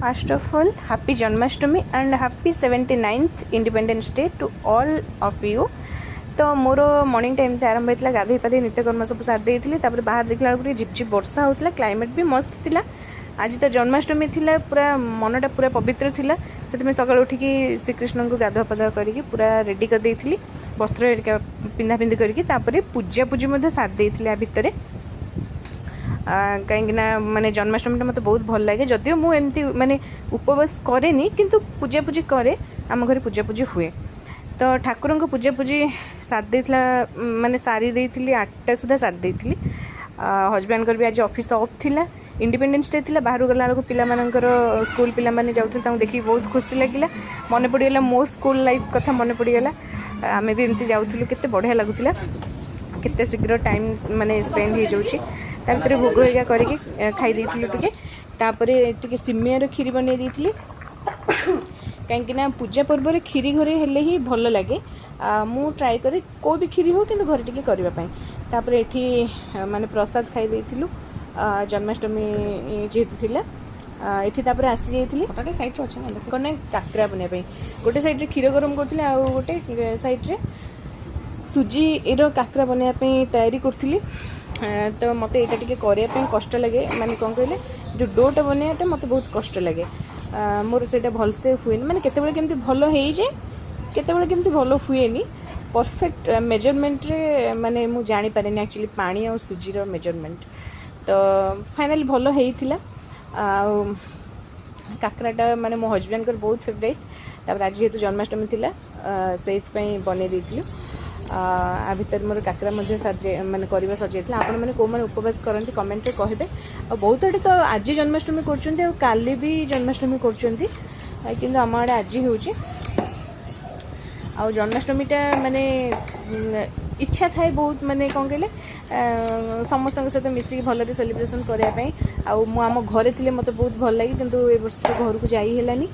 First of all, happy Janmashtami and happy 79th Independence Day to all of you. तो मोर morning time आरंभ होता गाधे पाधे नित्यकर्म सब साथ देती बाहर देखला बेलू झिपझिप वर्षा होता क्लाइमेट भी मस्त थिला। आज तो जन्माष्टमी थिला पूरा मनटा पूरा पवित्र थिला से सकाल उठिकी श्रीकृष्ण को गाधुआ पाधुआ करके पूरा रेडी कर देइथिली वस्त्र पिंधा पिंधि करके पूजा पूजी साथ देइथिली भितर कहीं माने जन्माष्टमी मत बहुत भल लगे जदिव मुझे माने उपवास करे किंतु पूजा पूजी करे आम घर पूजा पूजी हुए तो ठाकुर को पूजा पूजी साथ देइथिला माने सारी देइथिली 8टा सुधा साथ देइथिली। हजबैंड भी आज ऑफिस ऑफ थिला इंडिपेंडेंस डे थिला बाहर गला बेलू पिला मानकर स्कूल पिला माने जाउथिल देखिए बहुत खुशी लगिला मन पड़गला मो स्कूल लाइफ कथा मन पड़गला आमे भी एमती जाउथिलु केते बढ़िया लागुथिला केते शीघ्र टाइम माने स्पेंड हो जाउछि तापर भोग हेगा करके खाई देइथिलु टिके सिमियार खीरी बनै देइथिली कहीं पूजा पर्व रे खीरी घरे हेले ही भल लगे मु ट्राई करे कोई भी खीरी हो कि घरे टिके करबा पई तापर एठी माने प्रसाद खाई देइथिलु जन्माष्टमी जेहेतु थिला एठी तापर आसी जाइथिली गोटे साइड रे अछि कोने काकरा बने पई गोटे साइड रे खीर गरम करथिले आ गोटे साइड रे सुजी एरो काकरा बने पई तैयारी करथिली तो मत यहाँ टे करने कष्ट लगे माने कौन कहले जो डोटा बनवाटा मत बहुत कष्ट लगे मोर से भलसे हुए माने केतेबेले केमती भल हो जाए केतेबेले केमती भल हुए परफेक्ट मेजरमेंट रे माने मु जानी पारे एक्चुअली पानी और सुजीर मेजरमेंट तो फाइनली भल होता काकराटा माने मो हजबैंड को बहुत फेवरेट तापर आज जेहेतु जन्माष्टमी थिला से बनै देइथिलु आ भितर मोर काकरा सजे माने करवा सजाइला आपण मैंने कौ मैंने उपवास करते कमेंट कहे बहुत आड़े तो आज जन्माष्टमी कर काली भी जन्माष्टमी कर आम आड़े आज हो जन्माष्टमीटा माने इच्छा थाए बहुत माने कौन कहले समस्त सहित मिसिक भल सेलिब्रेशन करने आम घरे थे मत बहुत भल लगे किंतु ए वर्ष तो घर को जाई हेलानी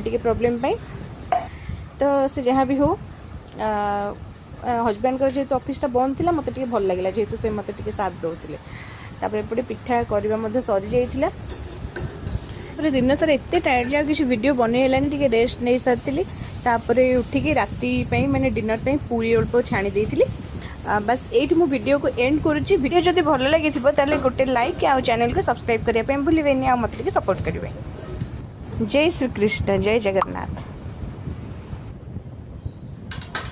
टिके प्रॉब्लम पाई तो से जहाँ भी हो हजबैंड को जेहेतु ऑफिसटा बंद थी मत भल लगे जेहेतु से मत साथ दौले एपटे पिठा करवा सरी जाइला दिन सारा एत टायर्ड जा कि वीडियो बनईलानी टे रेस्ट नहीं सारी तापर उठिकी राति माने डिनर पे पूरी अल्प छाणी देइथिली बस एठी मु वीडियो को एंड करुच्ची वीडियो जदि भल लगे ताले गोटे लाइक आ चैनल को सब्सक्राइब करने भूलें मत सपोर्ट करेंगे। जय श्री कृष्ण जय जगन्नाथ।